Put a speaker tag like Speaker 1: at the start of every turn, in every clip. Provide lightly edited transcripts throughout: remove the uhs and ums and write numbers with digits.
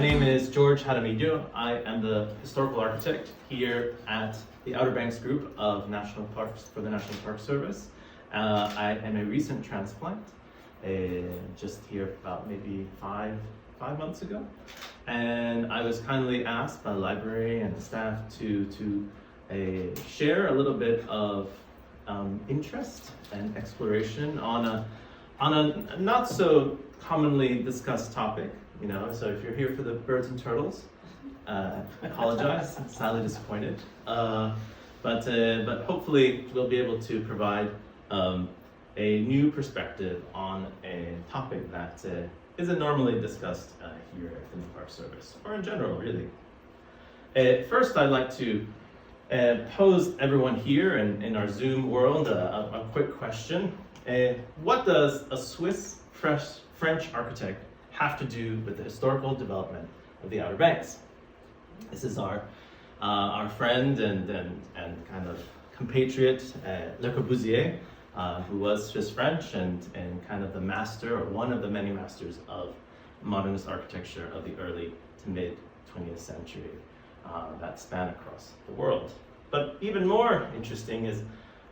Speaker 1: name is George Jaramillo. I am the historical architect here at the Outer Banks Group of National Parks for the National Park Service. I am a recent transplant, just here about maybe five months ago. And I was kindly asked by the library and the staff to share a little bit of interest and exploration on a not so commonly discussed topic, you know. So if you're here for the birds and turtles, I apologize, I'm sadly disappointed. But hopefully we'll be able to provide a new perspective on a topic that isn't normally discussed here in the Park Service, or in general, really. First, I'd like to pose everyone here in our Zoom world a quick question. What does a Swiss French architect have to do with the historical development of the Outer Banks? This is our friend and kind of compatriot, Le Corbusier, who was Swiss French and kind of the master, or one of the many masters of modernist architecture of the early to mid 20th century that span across the world. But even more interesting is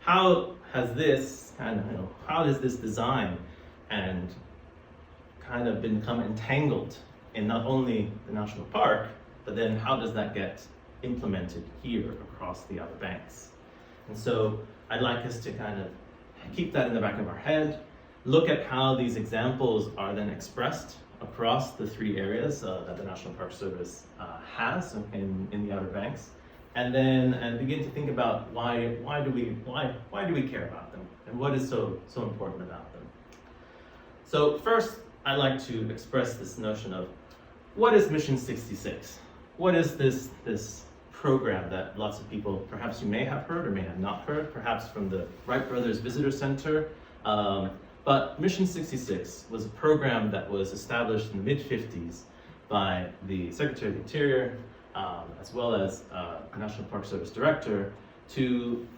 Speaker 1: how has this design and kind of become entangled in not only the national park, but then how does that get implemented here across the Outer Banks? And so I'd like us to kind of keep that in the back of our head, look at how these examples are then expressed across the three areas that the National Park Service has in the Outer Banks, and begin to think about why do we care about them, and what is so important about them. So first, I'd like to express this notion of what is Mission 66? What is this program that lots of people, perhaps you may have heard or may have not heard, perhaps from the Wright Brothers Visitor Center. But Mission 66 was a program that was established in the mid-50s by the Secretary of the Interior, as well as National Park Service Director, to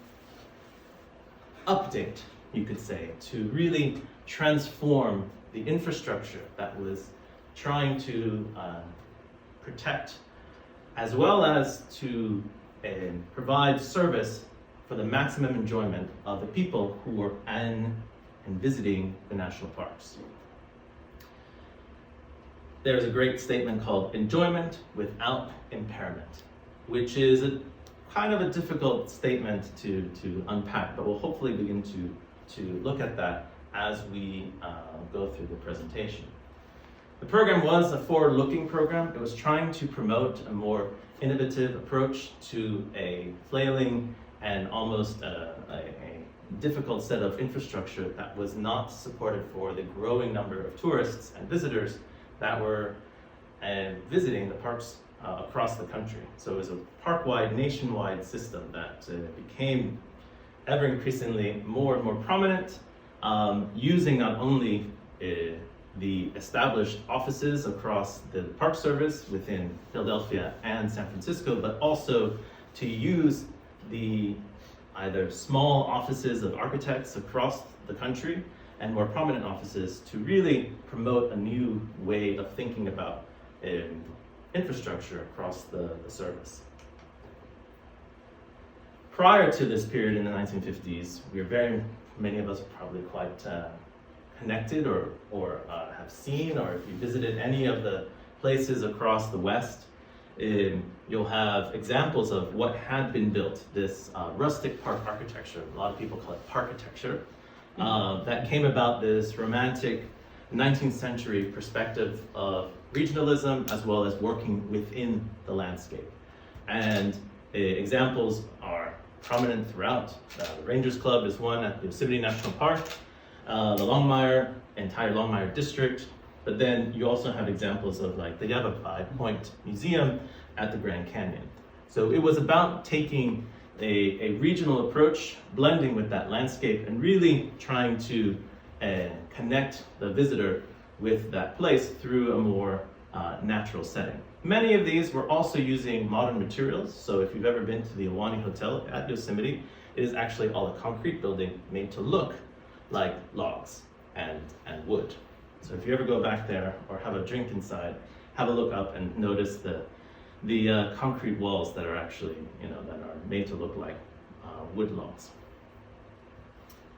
Speaker 1: update, you could say, to really transform the infrastructure that was trying to protect, as well as to provide service for the maximum enjoyment of the people who were in and visiting the national parks. There's a great statement called enjoyment without impairment, which is a kind of a difficult statement to unpack, but we'll hopefully begin to look at that as we go through the presentation. The program was a forward-looking program. It was trying to promote a more innovative approach to a flailing and almost a difficult set of infrastructure that was not supported for the growing number of tourists and visitors that were visiting the parks across the country. So it was a park-wide, nationwide system that became ever increasingly more and more prominent, using not only the established offices across the Park Service within Philadelphia and San Francisco, but also to use the either small offices of architects across the country and more prominent offices to really promote a new way of thinking about infrastructure across the service. Prior to this period in the 1950s, many of us are probably quite connected or have seen, or if you visited any of the places across the West, you'll have examples of what had been built, this rustic park architecture. A lot of people call it parkitecture. That came about this romantic 19th century perspective of regionalism as well as working within the landscape. And examples are prominent throughout. The Rangers Club is one at Yosemite National Park, the entire Longmire district, but then you also have examples of like the Yavapai Point Museum at the Grand Canyon. So it was about taking a regional approach, blending with that landscape, and really trying to connect the visitor with that place through a more natural setting. Many of these were also using modern materials. So if you've ever been to the Ahwahnee Hotel at Yosemite, it is actually all a concrete building made to look like logs and wood. So if you ever go back there or have a drink inside, have a look up and notice the concrete walls that are actually, that are made to look like wood logs.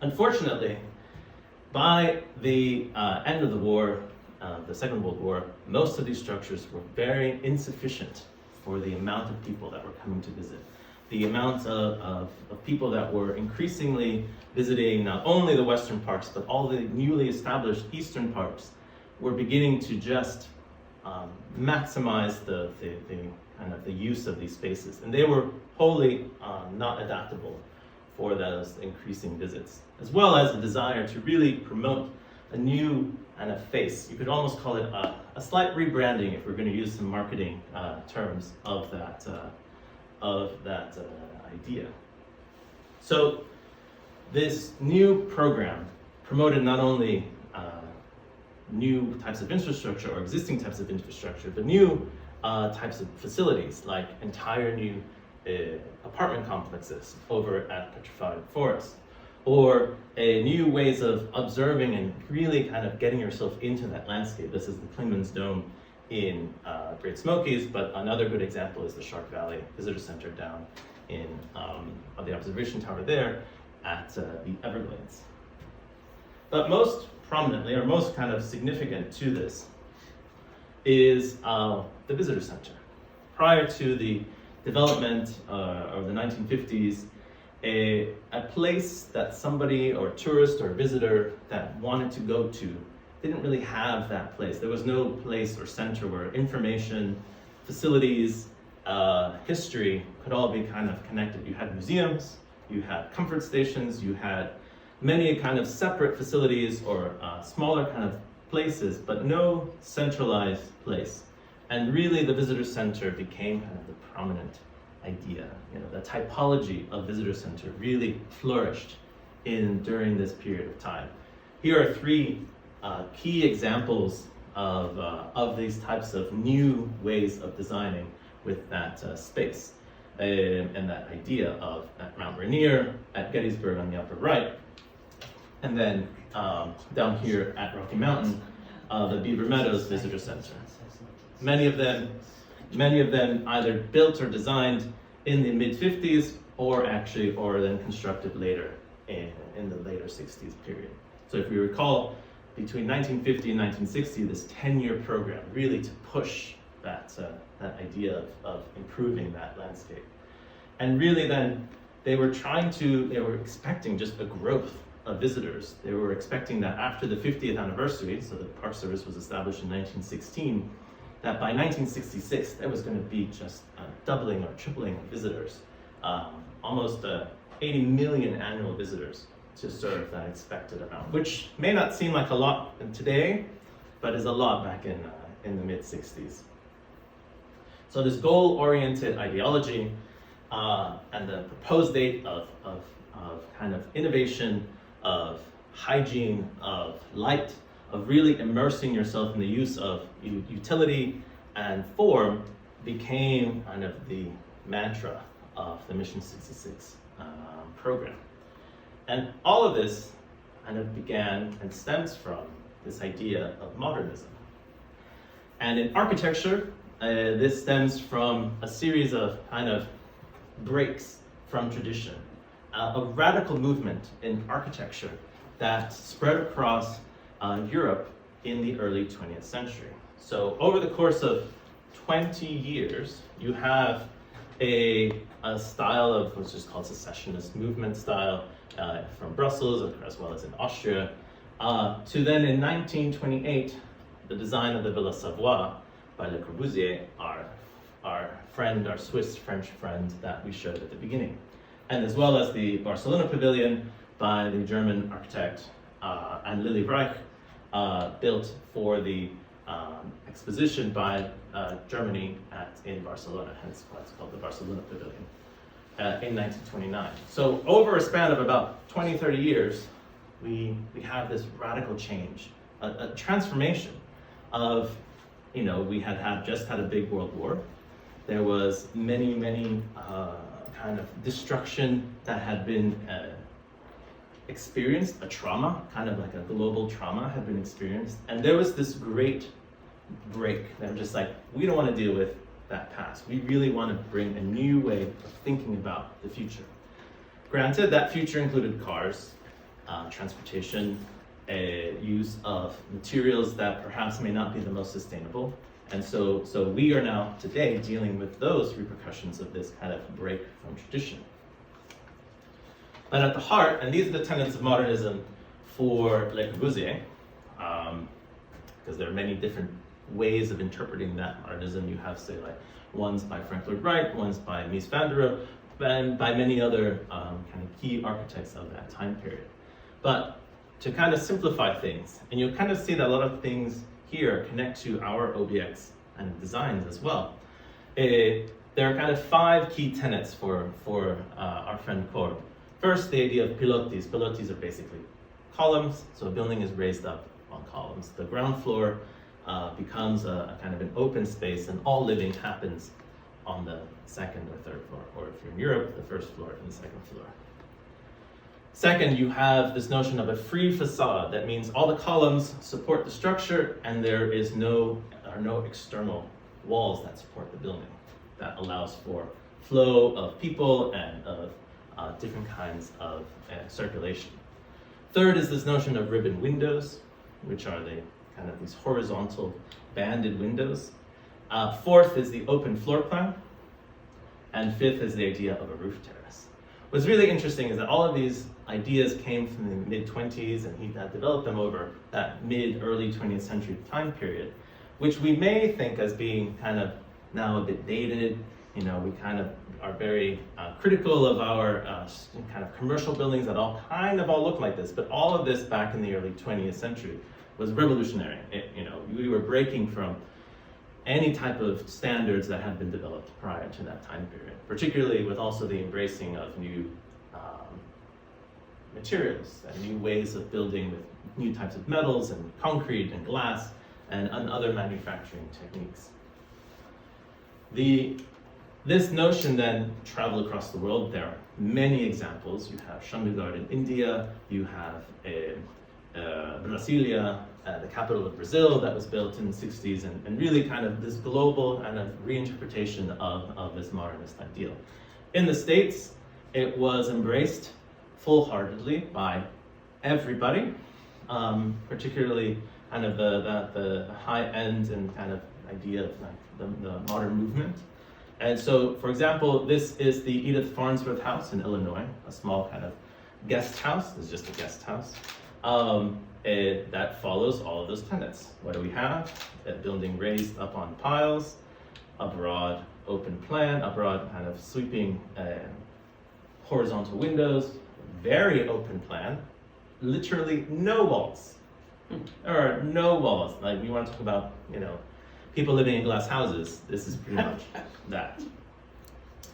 Speaker 1: Unfortunately, by the end of the war, the Second World War, most of these structures were very insufficient for the amount of people that were coming to visit. The amount of people that were increasingly visiting not only the western parts, but all the newly established eastern parts were beginning to just maximize the kind of the use of these spaces. And they were wholly not adaptable for those increasing visits, as well as a desire to really promote a new kind of face. You could almost call it a slight rebranding, if we're going to use some marketing terms of that idea. So this new program promoted not only new types of infrastructure or existing types of infrastructure, but new types of facilities, like entire new apartment complexes over at Petrified Forest, or new ways of observing and really kind of getting yourself into that landscape. This is the Clingman's Dome in Great Smokies, but another good example is the Shark Valley Visitor Center down in the observation tower there at the Everglades. But most prominently, or most kind of significant to this, is the Visitor Center. Prior to the development of the 1950s, a place that somebody or a tourist or a visitor that wanted to go to didn't really have that place. There was no place or center where information, facilities, history could all be kind of connected. You had museums, you had comfort stations, you had many kind of separate facilities or smaller kind of places, but no centralized place. And really the visitor center became kind of the prominent idea. The typology of visitor center really flourished during this period of time. Here are three key examples of these types of new ways of designing with that space and that idea of at Mount Rainier, at Gettysburg on the upper right, and then down here at Rocky Mountain, the Beaver Meadows Visitor Center. Many of them either built or designed in the mid-50s or then constructed later in the later 60s period. So if we recall, between 1950 and 1960, this 10-year program really to push that idea of improving that landscape. And really then they were expecting just a growth of visitors. They were expecting that after the 50th anniversary, so the Park Service was established in 1916, that by 1966 there was going to be just a doubling or tripling of visitors, almost 80 million annual visitors to serve that expected amount, which may not seem like a lot today, but is a lot back in the mid-60s. So this goal-oriented ideology and the proposed date of kind of innovation, of hygiene, of light, of really immersing yourself in the use of utility and form became kind of the mantra of the Mission 66 program. And all of this kind of began and stems from this idea of modernism. And in architecture, this stems from a series of kind of breaks from tradition, a radical movement in architecture that spread across Europe in the early 20th century. So over the course of 20 years, you have a style of what's just called secessionist movement style from Brussels as well as in Austria, to then in 1928, the design of the Villa Savoie by Le Corbusier, our Swiss-French friend that we showed at the beginning. And as well as the Barcelona Pavilion by the German architect and Lily Wright, built for the exposition by Germany in Barcelona, hence why it's called the Barcelona Pavilion, in 1929. So over a span of about 20, 30 years, we have this radical change, a transformation of, we had just had a big world war. There was many kind of destruction that had been experienced, a trauma, kind of like a global trauma had been experienced. And there was this great break. They're just like, we don't want to deal with that past. We really want to bring a new way of thinking about the future. Granted, that future included cars, transportation, use of materials that perhaps may not be the most sustainable. And so we are now today dealing with those repercussions of this kind of break from tradition. But at the heart, and these are the tenets of modernism for Le Corbusier, because there are many different ways of interpreting that modernism. You have, say, like ones by Frank Lloyd Wright, ones by Mies van der Rohe, and by many other kind of key architects of that time period. But to kind of simplify things, and you'll kind of see that a lot of things here connect to our OBX and designs as well. There are kind of 5 key tenets for our friend Cor. First, the idea of pilotis. Pilotis are basically columns, so a building is raised up on columns. The ground floor becomes a kind of an open space, and all living happens on the 2nd or 3rd floor, or if you're in Europe, the 1st floor and the 2nd floor. Second, you have this notion of a free facade. That means all the columns support the structure, and there are no external walls that support the building. That allows for flow of people and of different kinds of circulation. Third is this notion of ribbon windows, which are the kind of these horizontal banded windows. Fourth is the open floor plan. And fifth is the idea of a roof terrace. What's really interesting is that all of these ideas came from the mid-20s, and he had developed them over that mid-early 20th century time period, which we may think as being kind of now a bit dated. We kind of are very critical of our kind of commercial buildings that all look like this, but all of this back in the early 20th century was revolutionary. We were breaking from any type of standards that had been developed prior to that time period, particularly with also the embracing of new materials and new ways of building with new types of metals and concrete and glass and other manufacturing techniques. This notion then traveled across the world. There are many examples. You have Chandigarh in India, you have Brasilia, the capital of Brazil, that was built in the 60s, and really kind of this global kind of reinterpretation of this modernist ideal. In the States, it was embraced full-heartedly by everybody, particularly kind of the high end and kind of idea of like the modern movement. And so, for example, this is the Edith Farnsworth House in Illinois, a small kind of guest house. It's just a guest house. That follows all of those tenets. What do we have? A building raised up on piles, a broad open plan, a broad kind of sweeping horizontal windows, very open plan, literally no walls. There are no walls. Like, we want to talk about, people living in glass houses. This is pretty much that.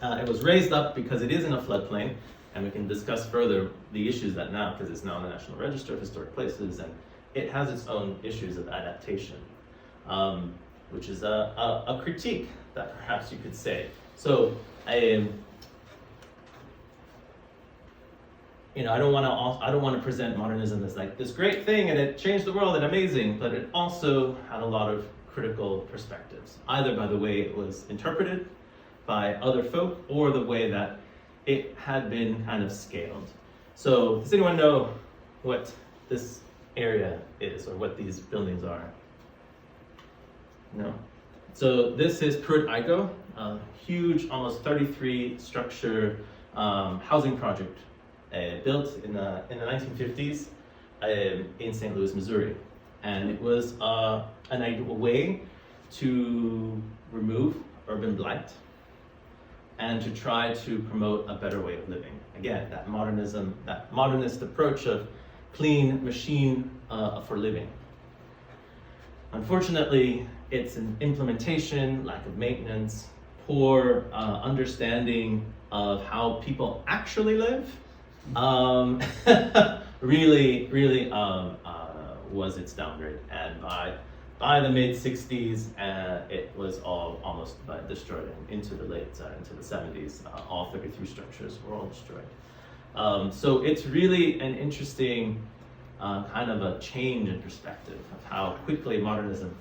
Speaker 1: It was raised up because it is in a floodplain, and we can discuss further the issues that now, because it's now on the National Register of Historic Places, and it has its own issues of adaptation, which is a critique that perhaps you could say. So, I don't want to present modernism as like this great thing and it changed the world and amazing, but it also had a lot of critical perspectives, either by the way it was interpreted by other folk or the way that it had been kind of scaled. So does anyone know what this area is or what these buildings are? No? So this is Pruitt Igoe, a huge, almost 33 structure housing project built in the 1950s in St. Louis, Missouri. And it was a way to remove urban blight and to try to promote a better way of living. Again, that modernism, that modernist approach of clean machine for living. Unfortunately, it's an implementation, lack of maintenance, poor understanding of how people actually live, really was its downgrade. And by the mid-60s, it was all almost destroyed. Into the into the 70s, all 33 structures were all destroyed. So it's really an interesting kind of a change in perspective of how quickly modernism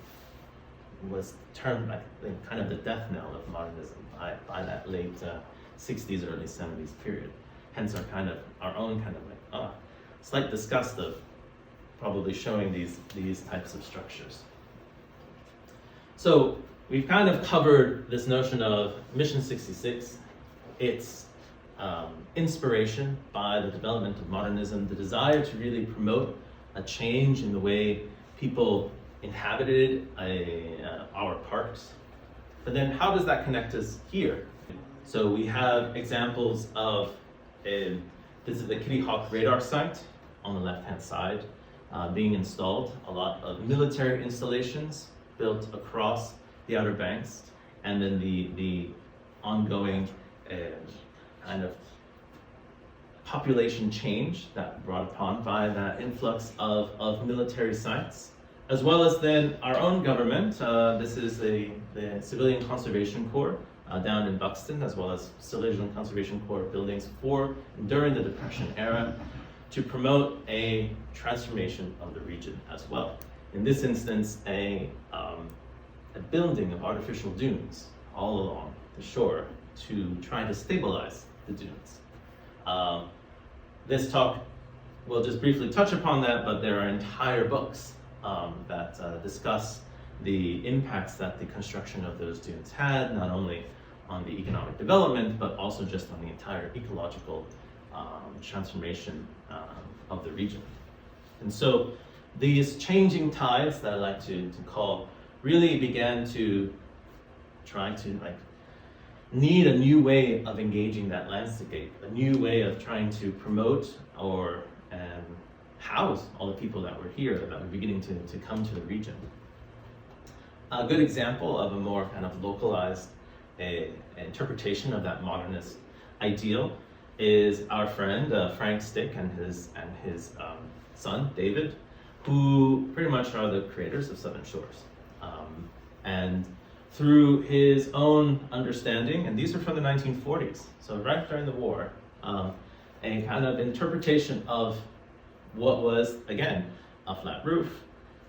Speaker 1: was termed like kind of the death knell of modernism by that late 60s, early 70s period. Hence our own kind of like slight disgust of probably showing these types of structures. So we've kind of covered this notion of Mission 66, its inspiration by the development of modernism, the desire to really promote a change in the way people inhabited our parks. But then how does that connect us here? So we have examples of, this is the Kitty Hawk radar site on the left-hand side, being installed. A lot of military installations built across the Outer Banks, and then the ongoing kind of population change that brought upon by that influx of military sites, as well as then our own government. This is the Civilian Conservation Corps down in Buxton, as well as Civilian Conservation Corps buildings during the Depression era, to promote a transformation of the region as well. In this instance, a building of artificial dunes all along the shore to try to stabilize the dunes. This talk will just briefly touch upon that, but there are entire books that discuss the impacts that the construction of those dunes had, not only on the economic development, but also just on the entire ecological transformation of the region. And so these changing tides that I like to call really began to try to need a new way of engaging that landscape, a new way of trying to promote or house all the people that were here, that were beginning to come to the region. A good example of a more kind of localized interpretation of that modernist ideal is our friend Frank Stick and his son David, who pretty much are the creators of Southern Shores. And through his own understanding, and these are from the 1940s, so right during the war, a kind of interpretation of what was, again, a flat roof,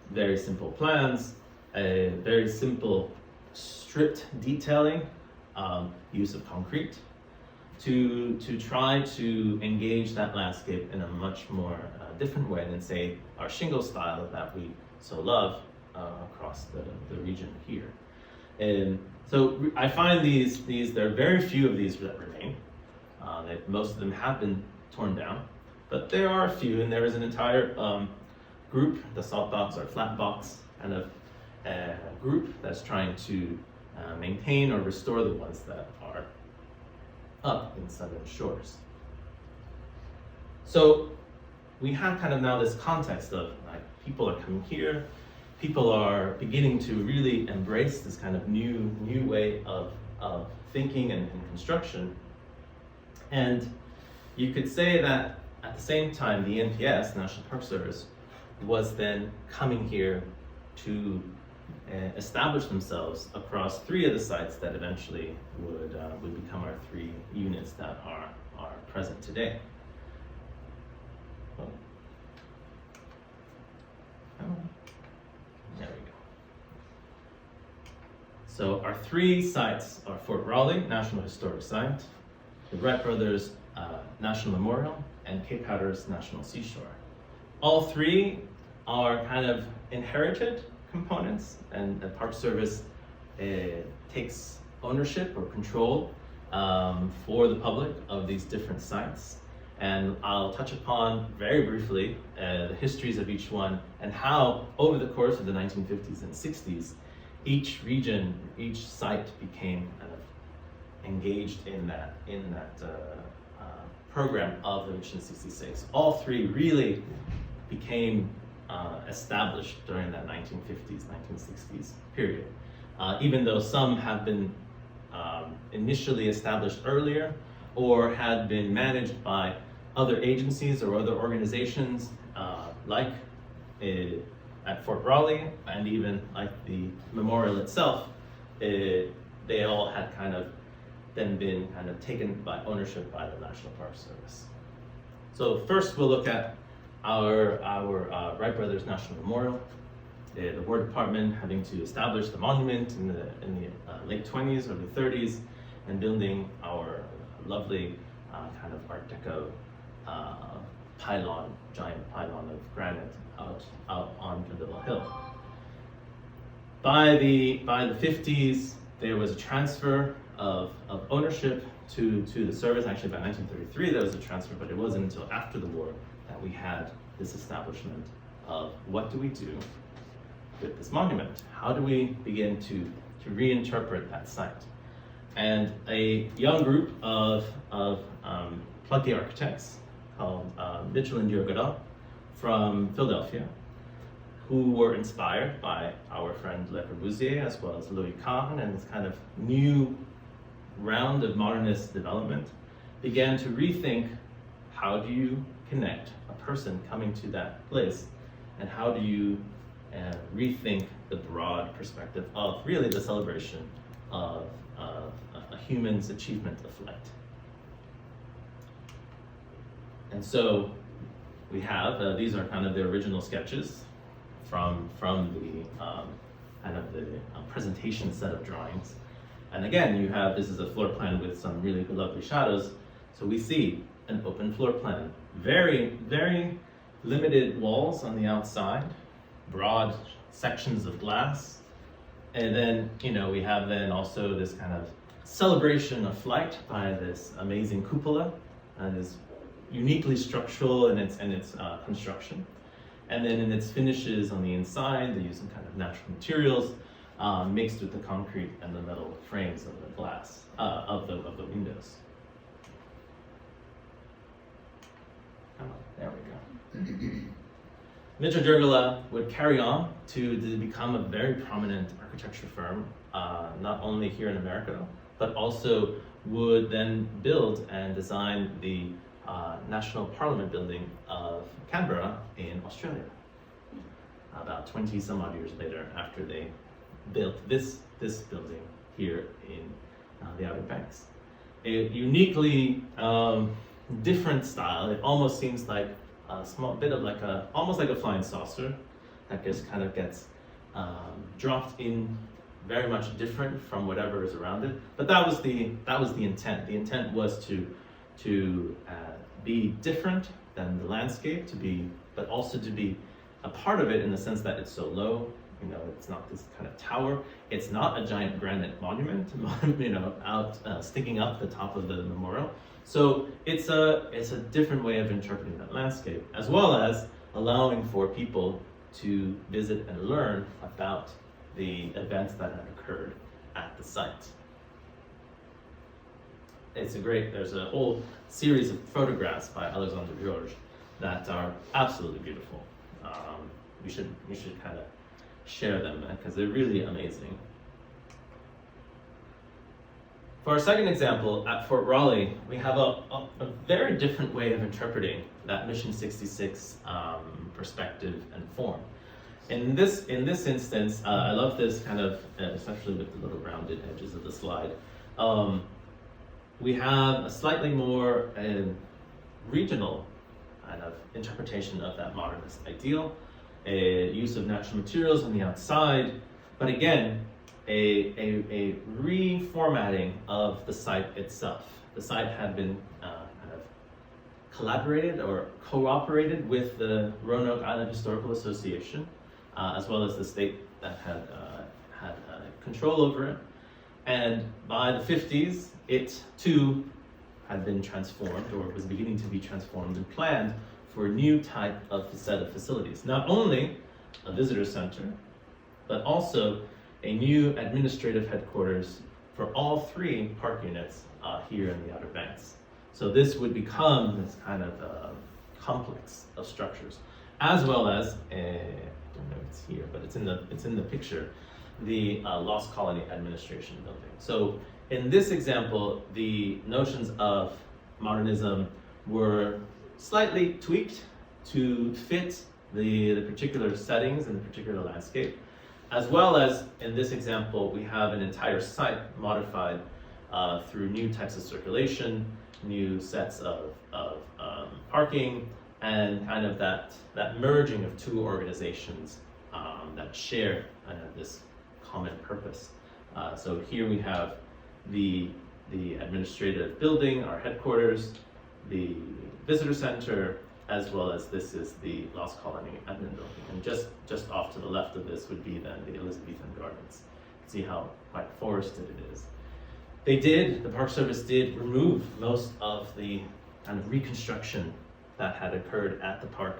Speaker 1: very simple plans, a very simple stripped detailing, use of concrete, to try to engage that landscape in a much more different way than, say, our shingle style that we so love across the region here. And so I find there are very few of these that remain. Most of them have been torn down, but there are a few, and there is an entire group, the salt box or flat box kind of group that's trying to maintain or restore the ones that are up in Southern Shores. So we have kind of now this context of people are coming here, people are beginning to really embrace this kind of new way of thinking and construction. And you could say that at the same time, the NPS, National Park Service, was then coming here to establish themselves across three of the sites that eventually would become our three units that are present today. There we go. So our three sites are Fort Raleigh, National Historic Site, the Wright Brothers National Memorial, and Cape Hatteras National Seashore. All three are kind of inherited components, and the Park Service takes ownership or control for the public of these different sites. And I'll touch upon very briefly the histories of each one and how over the course of the 1950s and 60s, each region, each site became kind of engaged in that program of the Mission 66. All three really became established during that 1950s, 1960s period. Even though some have been initially established earlier or had been managed by other agencies or other organizations like at Fort Raleigh, and even like the memorial itself, they all had kind of then been kind of taken by ownership by the National Park Service. So first we'll look at our Wright Brothers National Memorial. the War Department having to establish the monument in the late 20s, early 30s, and building our lovely kind of Art Deco giant pylon of granite out on the little hill. By the 50s, there was a transfer of ownership to the service. Actually, by 1933, there was a transfer, but it wasn't until after the war that we had this establishment of what do we do with this monument? How do we begin to reinterpret that site? And a young group of plucky architects called Mitchell and Diogada from Philadelphia, who were inspired by our friend Le Corbusier as well as Louis Kahn and this kind of new round of modernist development, began to rethink how do you connect a person coming to that place, and how do you rethink the broad perspective of really the celebration of a human's achievement of flight. And so we have, these are kind of the original sketches from the kind of the presentation set of drawings. And again, you have, this is a floor plan with some really lovely shadows. So we see an open floor plan, very, very limited walls on the outside, broad sections of glass. And then, we have then also this kind of celebration of flight by this amazing cupola that is uniquely structural in its construction. And then in its finishes on the inside, they use some kind of natural materials mixed with the concrete and the metal frames of the glass, of the windows. There we go. Mitchell Jurgala would carry on to become a very prominent architecture firm, not only here in America, but also would then build and design the National Parliament building of Canberra in Australia. About 20 some odd years later, after they built this building here in the Outer Banks. A uniquely different style. It almost seems like a small bit of almost like a flying saucer that just kind of gets dropped in, very much different from whatever is around it. But that was the intent. The intent was to be different than the landscape, but also to be a part of it in the sense that it's so low. It's not this kind of tower. It's not a giant granite monument, out sticking up the top of the memorial. So it's a different way of interpreting that landscape, as well as allowing for people to visit and learn about the events that have occurred at the site. There's a whole series of photographs by Alexander George that are absolutely beautiful. We should kind of share them because they're really amazing. For our second example, at Fort Raleigh, we have a very different way of interpreting that Mission 66 perspective and form. In this instance, I love this kind of, especially with the little rounded edges of the slide. We have a slightly more regional kind of interpretation of that modernist ideal, a use of natural materials on the outside, but again, a reformatting of the site itself. The site had been kind of collaborated or cooperated with the Roanoke Island Historical Association, as well as the state that had control over it. And by the 50s, it too had been transformed, or was beginning to be transformed and planned for a new type of set of facilities. Not only a visitor center, but also a new administrative headquarters for all three park units here in the Outer Banks. So this would become this kind of complex of structures, as well as, I don't know if it's here, but it's in the picture, the Lost Colony Administration building. So in this example, the notions of modernism were slightly tweaked to fit the particular settings and the particular landscape, as well as in this example, we have an entire site modified through new types of circulation, new sets of parking, and kind of that merging of two organizations that share this common purpose. So here we have the administrative building, our headquarters, the visitor center, as well as this is the Lost Colony admin building. And just off to the left of this would be then the Elizabethan Gardens. See how quite forested it is. The Park Service did remove most of the kind of reconstruction that had occurred at the park,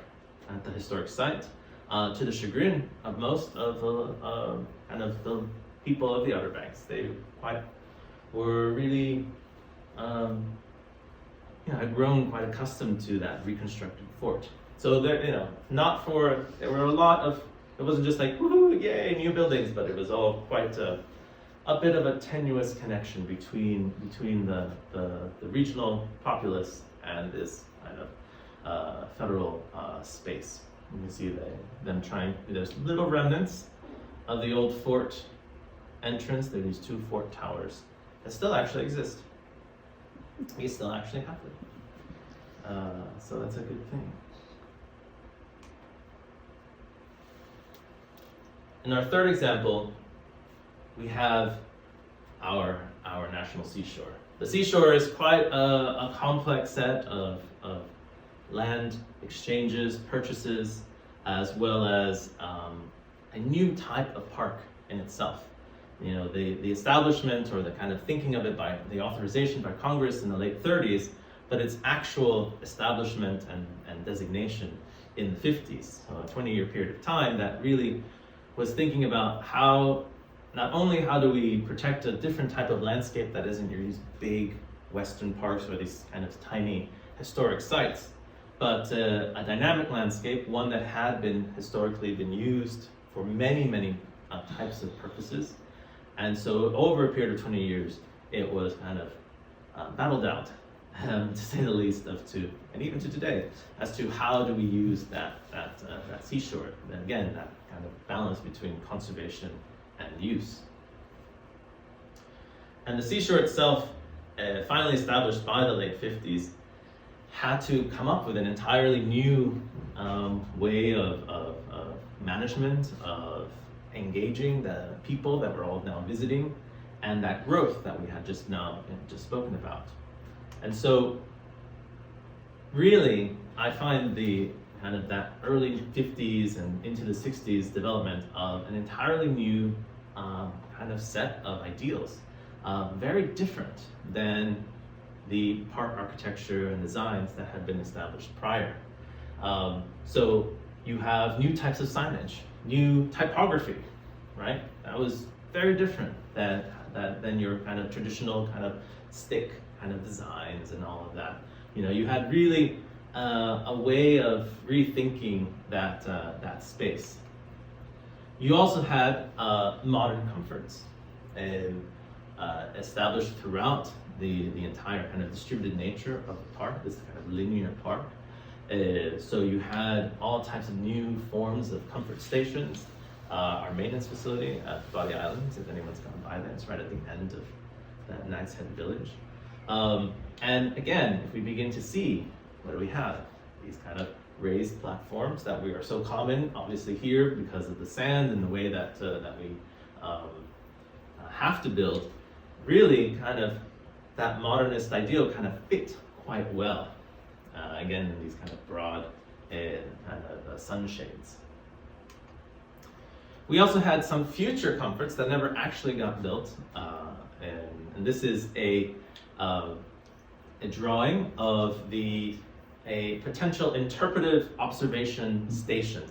Speaker 1: at the historic site, to the chagrin of most of the people of the Outer Banks. They were really, had grown quite accustomed to that reconstructed fort. So there, there were a lot of, it wasn't just like, woohoo, yay, new buildings, but it was all quite a bit of a tenuous connection between the regional populace and this kind of federal space. You can see them trying, there's little remnants of the old fort entrance. There are these two fort towers that still actually exist. We still actually have them. So that's a good thing. In our third example, we have our national seashore. The seashore is quite a complex set of land exchanges, purchases, as well as a new type of park in itself. The establishment or the kind of thinking of it by the authorization by Congress in the late 30s, but its actual establishment and designation in the 50s, so a 20-year period of time that really was thinking about not only how do we protect a different type of landscape that isn't these big Western parks or these kind of tiny historic sites, but a dynamic landscape, one that had historically been used for many types of purposes. And so over a period of 20 years, it was kind of battled out, to say the least, and even to today, as to how do we use that seashore. And again, that kind of balance between conservation and use. And the seashore itself, finally established by the late 50s, had to come up with an entirely new way of management, of engaging the people that we're all now visiting, and that growth that we had just spoken about. And so really, I find the kind of that early 50s and into the 60s development of an entirely new kind of set of ideals, very different than the park architecture and designs that had been established prior. So you have new types of signage, new typography, right? That was very different than your kind of traditional kind of stick kind of designs and all of that. You had really a way of rethinking that space. You also had modern comforts established throughout the entire kind of distributed nature of the park, this kind of linear park. So you had all types of new forms of comfort stations. Our maintenance facility at Bali Islands, if anyone's gone by there, it's right at the end of that Knight's Head village. And again, if we begin to see, what do we have? These kind of raised platforms that we are so common, obviously here, because of the sand and the way that we have to build. Really, kind of that modernist ideal kind of fit quite well. Again, in these kind of broad kind of sunshades. We also had some future comforts that never actually got built, and this is a drawing of a potential interpretive observation station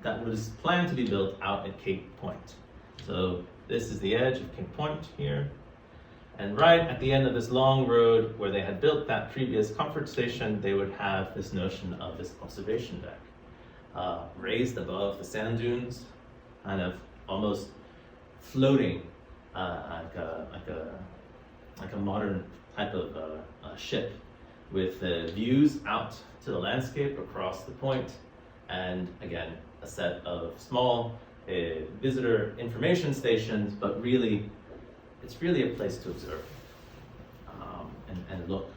Speaker 1: that was planned to be built out at Cape Point. So this is the edge of Cape Point here. And right at the end of this long road where they had built that previous comfort station, they would have this notion of this observation deck, raised above the sand dunes, kind of almost floating like a modern type of ship, with views out to the landscape across the point, and again, a set of small visitor information stations, but really, it's really a place to observe and look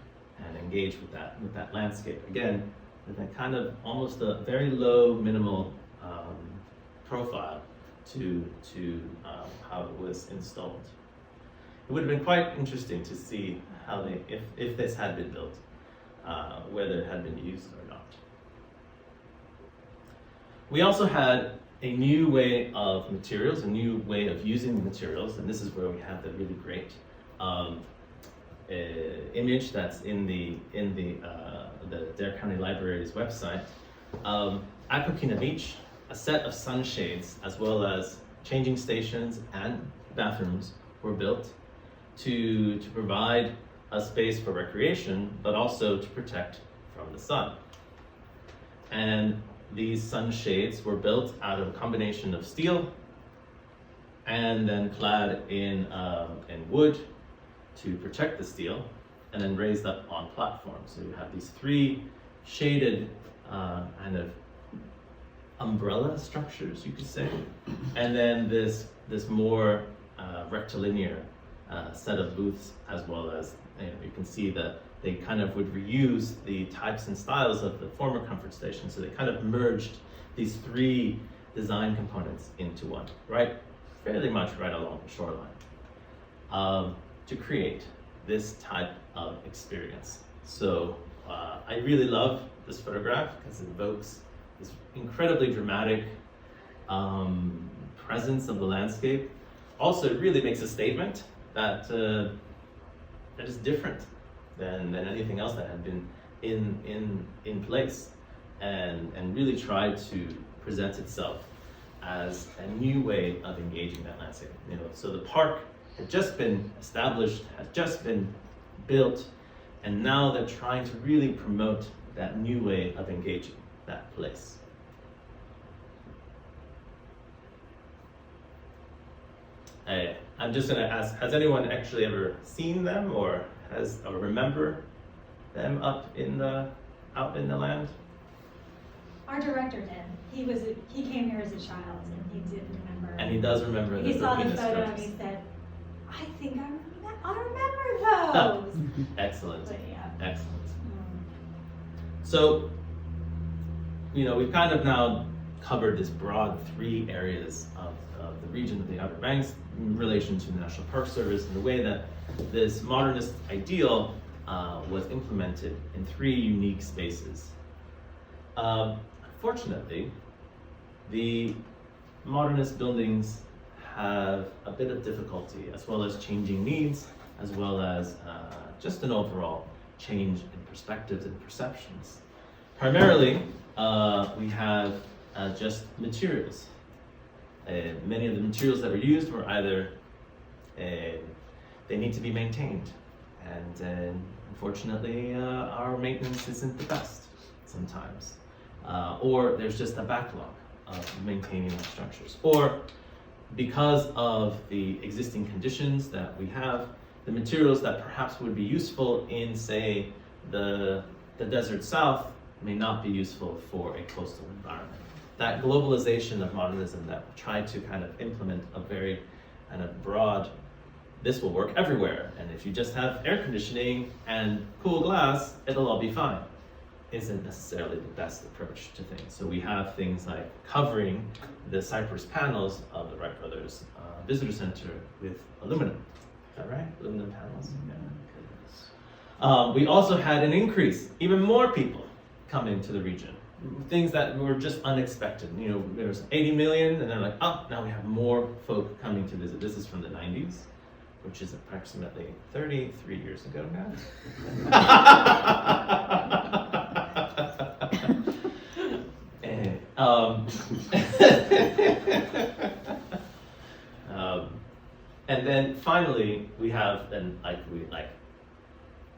Speaker 1: and engage with that landscape. Again, with that kind of almost a very low, minimal profile to how it was installed. It would have been quite interesting to see how they, if this had been built, whether it had been used or not. We also had a new way of materials, a new way of using the materials, and this is where we have the really great image that's in the Dare County Library's website. At Coquina Beach, a set of sunshades as well as changing stations and bathrooms were built to provide a space for recreation, but also to protect from the sun. And these sunshades were built out of a combination of steel and then clad in wood to protect the steel, and then raised up on platforms. So you have these three shaded kind of umbrella structures, you could say, and then this more rectilinear set of booths, as well as you can see that they kind of would reuse the types and styles of the former comfort station. So they kind of merged these three design components into one, right? Fairly much right along the shoreline, to create this type of experience. So I really love this photograph because it evokes this incredibly dramatic presence of the landscape. Also, it really makes a statement that that is different than anything else that had been in place, and really tried to present itself as a new way of engaging that landscape. So the park had just been established, had just been built, and now they're trying to really promote that new way of engaging that place. I'm just going to ask, has anyone actually ever seen them or remember them out in the land?
Speaker 2: Our director did. He came here as a child and he did remember.
Speaker 1: And he does remember.
Speaker 2: He saw the photo and he said, "I think I remember those."
Speaker 1: Excellent.
Speaker 2: But yeah.
Speaker 1: Excellent. So, we've kind of now covered this broad three areas of the region of the Outer Banks in relation to the National Park Service, and the way that this modernist ideal was implemented in three unique spaces. Unfortunately, the modernist buildings have a bit of difficulty, as well as changing needs, as well as just an overall change in perspectives and perceptions. Primarily, we have just materials. Many of the materials that were used were either they need to be maintained, and unfortunately our maintenance isn't the best sometimes, or there's just a backlog of maintaining our structures, or because of the existing conditions that we have, the materials that perhaps would be useful in, say, the desert south may not be useful for a coastal environment. That globalization of modernism that tried to kind of implement a very kind of broad, this will work everywhere, and if you just have air conditioning and cool glass, it'll all be fine, isn't necessarily the best approach to things. So we have things like covering the cypress panels of the Wright Brothers Visitor Center with aluminum. Is that right? Aluminum panels? Yeah. We also had an increase, even more people coming to the region. Things that were just unexpected. There was 80 million, and they're like, oh, now we have more folk coming to visit. This is from the 90s, which is approximately 33 years ago now. And then finally, we have, and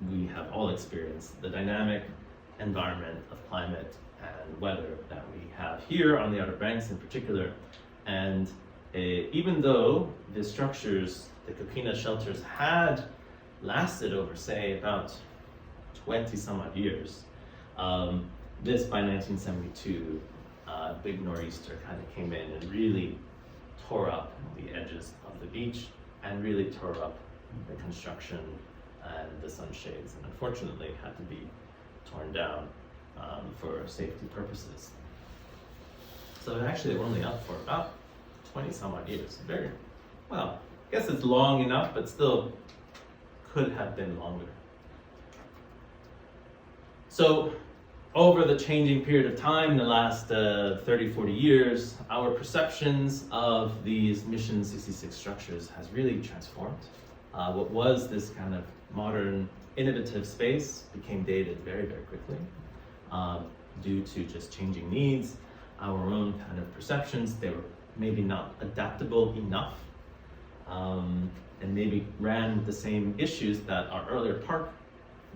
Speaker 1: we have all experienced the dynamic environment of climate and weather that we have here on the Outer Banks in particular. And even though the structures, the Coquina shelters, had lasted over, say, about 20 some odd years, this by 1972, big nor'easter kind of came in and really tore up the edges of the beach and really tore up the construction and the sunshades, and unfortunately had to be torn down for safety purposes. So actually they were only up for about 20 some odd years. Very, well, I guess it's long enough, but still could have been longer. So over the changing period of time, the last 30, 40 years, our perceptions of these Mission 66 structures has really transformed. What was this kind of modern, innovative space became dated very, very quickly due to just changing needs, our own kind of perceptions. They were maybe not adaptable enough and maybe ran with the same issues that our earlier park,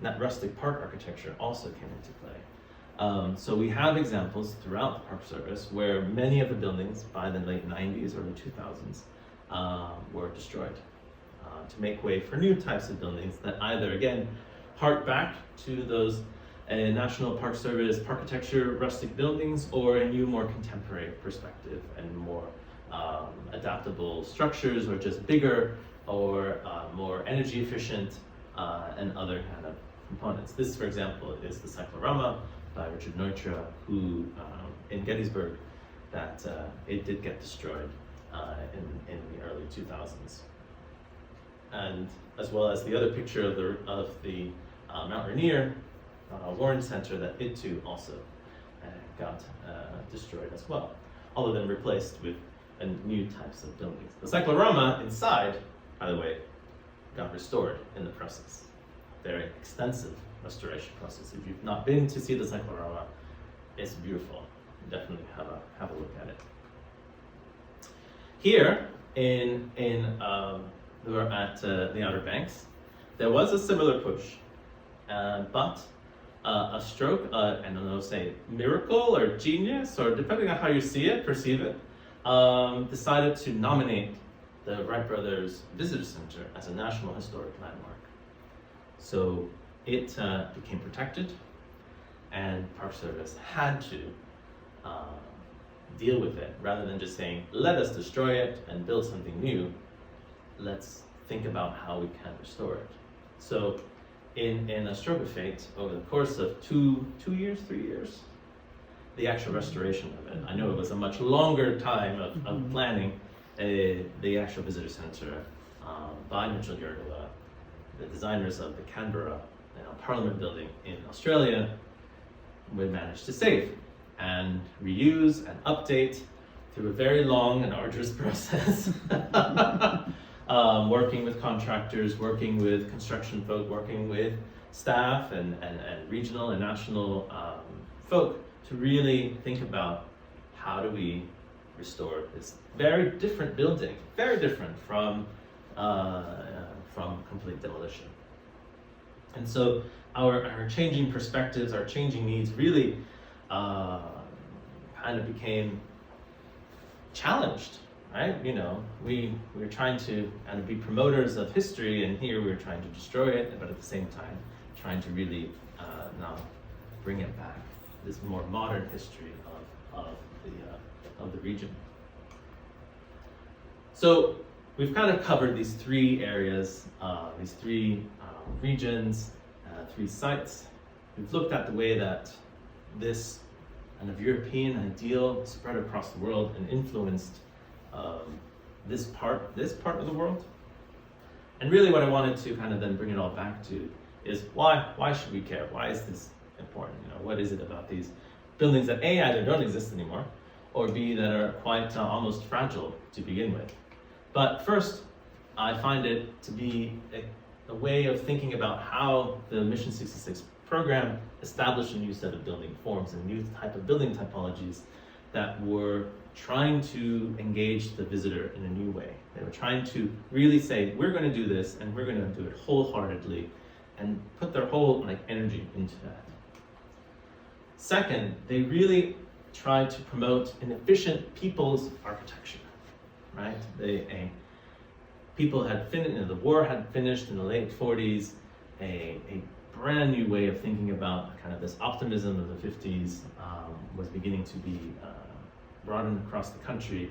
Speaker 1: that rustic park architecture also came into play. So we have examples throughout the Park Service where many of the buildings by the late 90s, early 2000s were destroyed to make way for new types of buildings that either, again, hark back to those National Park Service architecture rustic buildings, or a new, more contemporary perspective and more adaptable structures, or just bigger or more energy efficient and other kind of components. This, for example, is the cyclorama by Richard Neutra, who in Gettysburg, that it did get destroyed in the early 2000s. And as well as the other picture of the Mount Rainier Warren Center, that it too also got destroyed as well, although then replaced with new types of buildings. The cyclorama inside, by the way, got restored in the process. Very extensive restoration process. If you've not been to see the cyclorama, it's beautiful. Definitely have a look at it. Here we're at the Outer Banks. There was a similar push, but a stroke, I don't know, say miracle or genius, or depending on how you see it, perceive it, decided to nominate the Wright Brothers Visitor Center as a National Historic Landmark. So it became protected, and Park Service had to deal with it, rather than just saying, let us destroy it and build something new. Let's think about how we can restore it. So in a stroke of fate, over the course of 3 years, the actual restoration of it, I know it was a much longer time of planning, the actual visitor center by Mitchell Yergala, the designers of the Canberra Parliament building in Australia, we managed to save and reuse and update through a very long and arduous process. Working with contractors, working with construction folk, working with staff and regional and national folk to really think about how do we restore this very different building, very different from complete demolition. And so our changing perspectives, our changing needs really kind of became challenged, right? You know, we were trying to kind of be promoters of history, and here we were trying to destroy it, but at the same time trying to really now bring it back, this more modern history of the region. So we've kind of covered these three areas, these three regions, three sites. We've looked at the way that this kind of European ideal spread across the world and influenced this part of the world. And really what I wanted to kind of then bring it all back to is why should we care? Why is this important? You know, what is it about these buildings that A, either don't exist anymore, or B, that are quite almost fragile to begin with? But first, I find it to be a way of thinking about how the Mission 66 program established a new set of building forms and new type of building typologies that were trying to engage the visitor in a new way. They were trying to really say, we're going to do this, and we're going to do it wholeheartedly, and put their whole energy into that. Second, they really tried to promote an efficient people's architecture, right? People had finished, the war had finished in the late 40s, a brand new way of thinking about kind of this optimism of the 50s was beginning to be broadened across the country,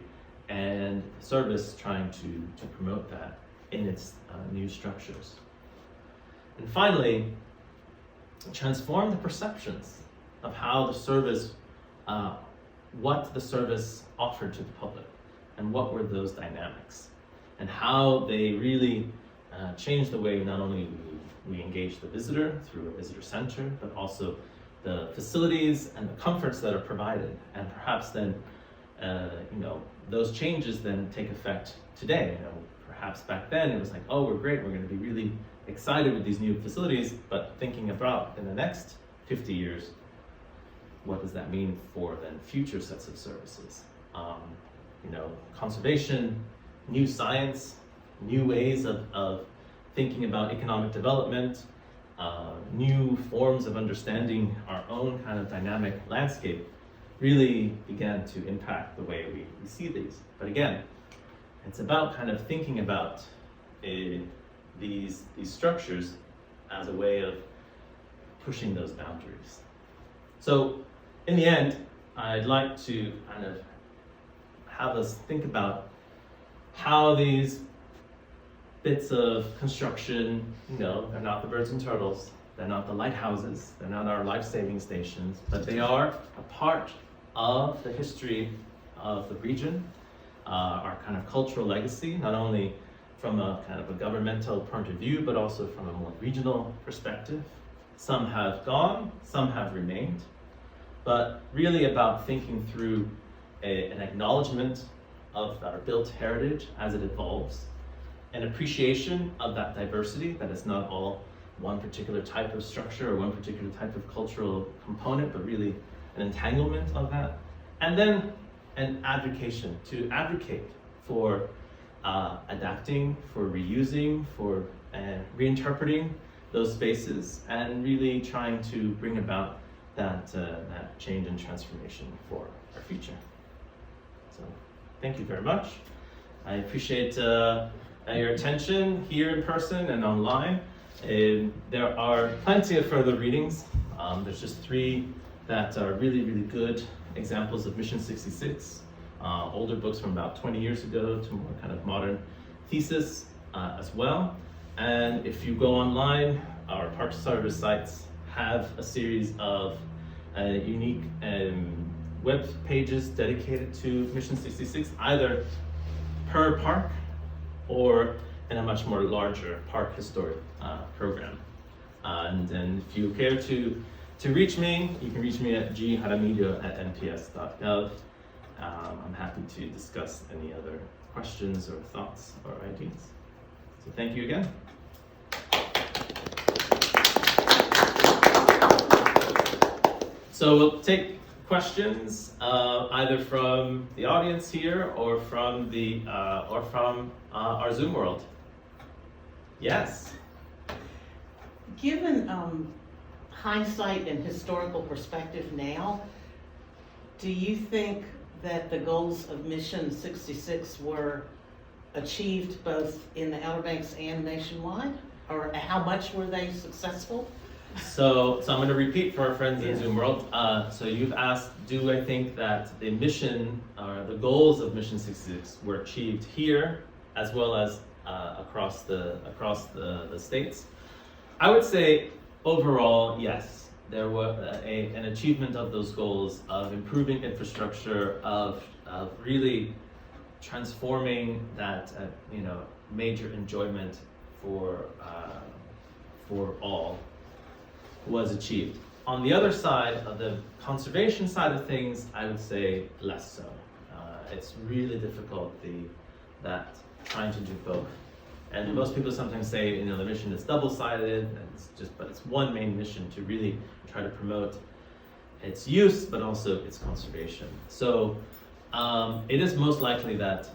Speaker 1: and the service trying to promote that in its new structures. And finally, transform the perceptions of how the service what the service offered to the public and what were those dynamics and how they really changed the way not only we engage the visitor through a visitor center, but also the facilities and the comforts that are provided. And perhaps then, those changes then take effect today. Perhaps back then it was like, oh, we're great, we're going to be really excited with these new facilities, but thinking about in the next 50 years, what does that mean for then future sets of services? Conservation, new science, new ways of thinking about economic development, new forms of understanding our own kind of dynamic landscape really began to impact the way we see these. But again, it's about kind of thinking about these structures as a way of pushing those boundaries. So in the end, I'd like to kind of have us think about how these bits of construction, they're not the birds and turtles, they're not the lighthouses, they're not our life-saving stations, but they are a part of the history of the region, our kind of cultural legacy, not only from a kind of a governmental point of view, but also from a more regional perspective. Some have gone, some have remained, but really about thinking through an acknowledgement of our built heritage as it evolves, an appreciation of that diversity, that it's not all one particular type of structure or one particular type of cultural component, but really an entanglement of that. And then an advocation, to advocate for adapting, for reusing, for reinterpreting those spaces, and really trying to bring about that change and transformation for our future. So thank you very much. I appreciate your attention here in person and online. There are plenty of further readings. There's just 3 that are really, really good examples of Mission 66. Older books from about 20 years ago to more kind of modern thesis as well. And if you go online, our Park Service sites have a series of unique web pages dedicated to Mission 66, either per park or in a much more larger park historic program. And then if you care to reach me, you can reach me at jaramillo@nps.gov. I'm happy to discuss any other questions or thoughts or ideas. So thank you again. So we'll take questions either from the audience here or from our Zoom world. Yes.
Speaker 3: Given hindsight and historical perspective now, do you think that the goals of Mission 66 were achieved both in the Outer Banks and nationwide? Or how much were they successful?
Speaker 1: So I'm going to repeat for our friends in Zoom world. So you've asked, do I think that the mission or the goals of Mission 66 were achieved here as well as across the states? I would say overall, yes. There was an achievement of those goals of improving infrastructure, of really transforming that major enjoyment for all was achieved. On the other side of the conservation side of things, I would say less so. It's really difficult that trying to do both. And most people sometimes say, the mission is double-sided, but it's one main mission to really try to promote its use, but also its conservation. So it is most likely that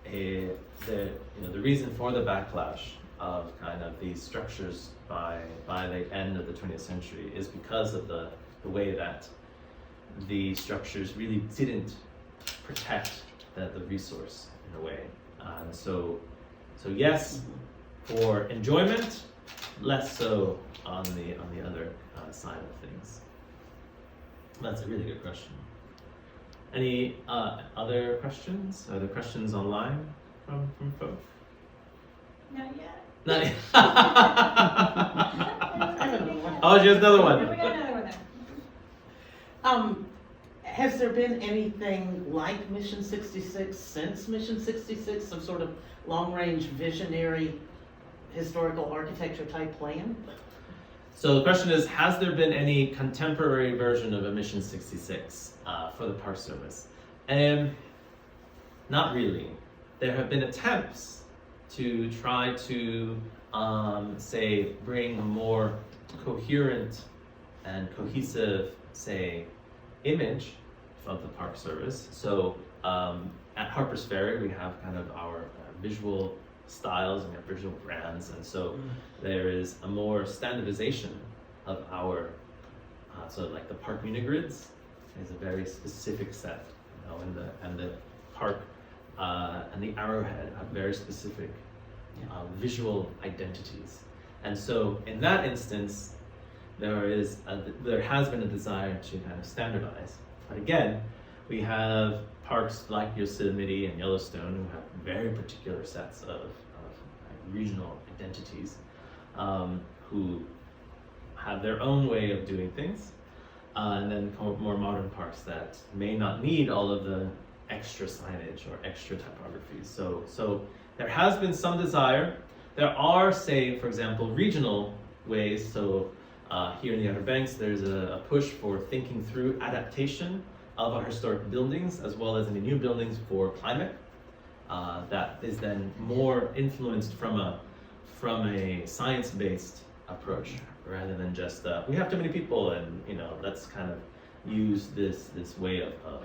Speaker 1: the reason for the backlash of kind of these structures by the end of the 20th century is because of the way that the structures really didn't protect the resource in a way. So yes, for enjoyment, less so on the other side of things. That's a really good question. Any other questions? Are there questions online from folks?
Speaker 2: Not yet.
Speaker 1: Not yet. Oh, here's another one.
Speaker 2: We got another one there.
Speaker 3: Has there been anything like Mission 66 since Mission 66, some sort of long-range visionary historical architecture type plan?
Speaker 1: So the question is, has there been any contemporary version of a Mission 66 for the Park Service? Not really. There have been attempts to try to, say, bring a more coherent and cohesive, say, image of the Park Service. So at Harper's Ferry, we have kind of our visual styles and we have visual brands, and so there is a more standardization of our, so like the park unigrids is a very specific set, you know, and the park and the arrowhead have very specific visual identities. And so in that instance, there has been a desire to kind of standardize. But again, we have parks like Yosemite and Yellowstone who have very particular sets of regional identities, who have their own way of doing things, and then more modern parks that may not need all of the extra signage or extra typography. So there has been some desire. There are, say, for example, regional ways. So here in the Outer Banks, there's a push for thinking through adaptation of our historic buildings as well as any new buildings for climate. That is then more influenced from a science-based approach rather than just we have too many people and let's kind of use this way of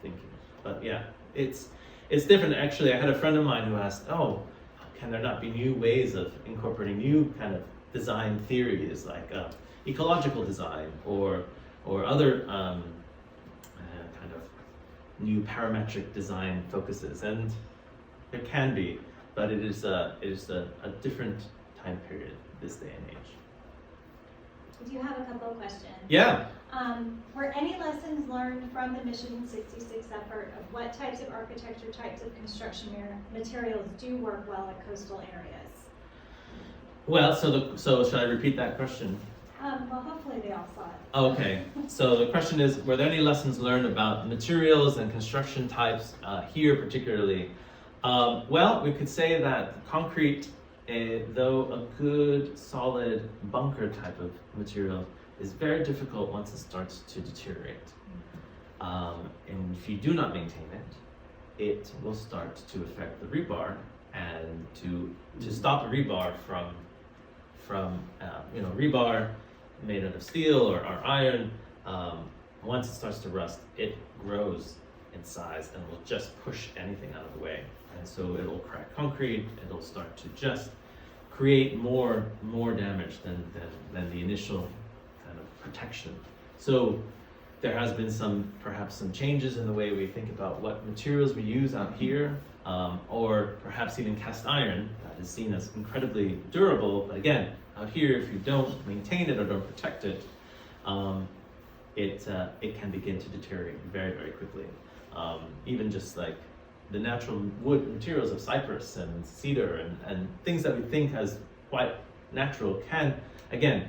Speaker 1: thinking. But yeah, it's different. Actually, I had a friend of mine who asked, "Oh, can there not be new ways of incorporating new kind of design theories like ecological design or other kind of new parametric design focuses?" And there can be, but it is a different time period this day and age.
Speaker 2: Do you have a couple of questions?
Speaker 1: Yeah.
Speaker 2: Were any lessons learned from the Mission 66 effort of what types of architecture, types of construction materials do work well at coastal areas?
Speaker 1: Well, so should I repeat that question?
Speaker 2: Well, hopefully they all saw it.
Speaker 1: Okay, so the question is, were there any lessons learned about materials and construction types here particularly? Well, we could say that concrete, though a good solid bunker type of material, is very difficult once it starts to deteriorate. And if you do not maintain it, it will start to affect the rebar, and to stop the rebar from rebar made out of steel or iron, once it starts to rust, it grows in size and will just push anything out of the way. And so it'll crack concrete, it'll start to just create more damage than the initial kind of protection. So there has been perhaps some changes in the way we think about what materials we use out here, or perhaps even cast iron that is seen as incredibly durable, but again, out here, if you don't maintain it or don't protect it, it can begin to deteriorate very, very quickly. Even just like the natural wood materials of cypress and cedar and things that we think as quite natural can, again,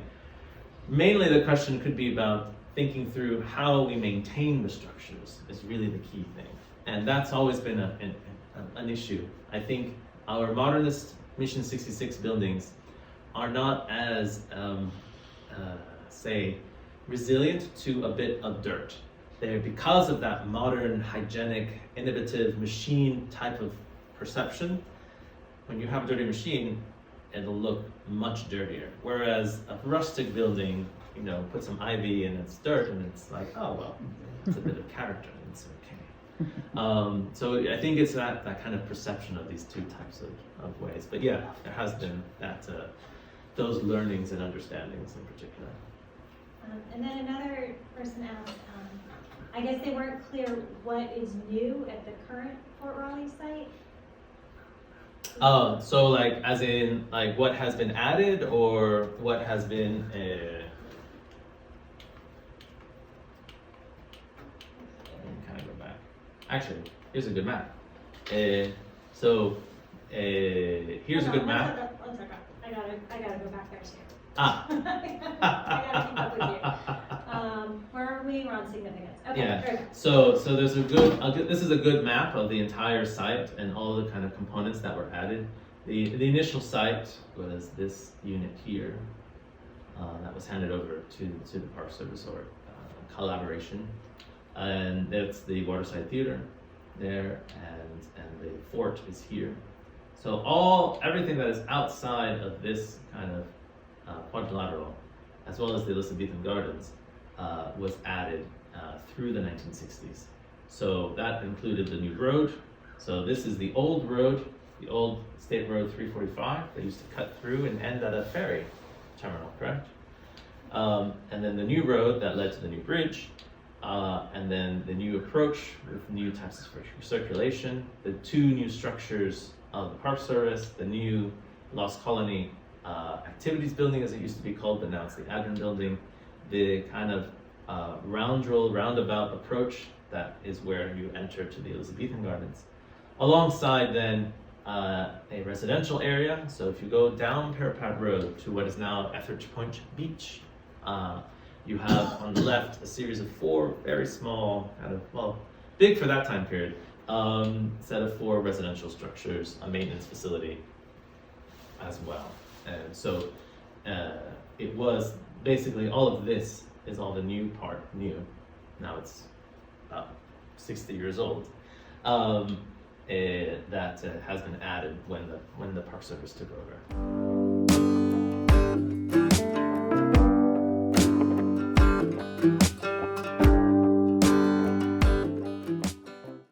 Speaker 1: mainly the question could be about thinking through how we maintain the structures is really the key thing. And that's always been an issue. I think our modernist Mission 66 buildings are not as, say, resilient to a bit of dirt. They're, because of that modern, hygienic, innovative machine type of perception, when you have a dirty machine, it'll look much dirtier. Whereas a rustic building, put some ivy and it's dirt and it's like, oh, well, it's a bit of character, it's okay. So I think it's that kind of perception of these two types of ways. But yeah, there has been those learnings and understandings in particular.
Speaker 2: And then another person asked, I guess they weren't clear what is new at the current Fort Raleigh site.
Speaker 1: So like, as in, like what has been added or what has been, kind of go back. Actually, here's a good map. Here's a good map.
Speaker 2: One second. I gotta go back there too.
Speaker 1: Ah.
Speaker 2: I gotta keep up with you. Where are we? We're on significance. Okay,
Speaker 1: Yeah.
Speaker 2: very good.
Speaker 1: So there's this is a good map of the entire site and all the kind of components that were added. The initial site was this unit here that was handed over to the Park Service or collaboration, and that's the Waterside Theater there, and the fort is here. So everything that is outside of this kind of quadrilateral, as well as the Elizabethan Gardens, was added through the 1960s. So that included the new road. So this is the old road, the old State Road 345 that used to cut through and end at a ferry terminal, correct? And then the new road that led to the new bridge, and then the new approach with new types of circulation, the two new structures of the Park Service, the new Lost Colony Activities Building, as it used to be called, but now it's the Admin Building, the kind of roundabout approach that is where you enter to the Elizabethan Gardens. Alongside then a residential area. So if you go down Parapet Road to what is now Etheridge Point Beach, you have on the left a series of 4 very small, kind of, well, big for that time period, set of 4 residential structures, a maintenance facility as well. And so it was basically all of this is all the new part, new. Now it's about 60 years old. That has been added when the Park Service took over.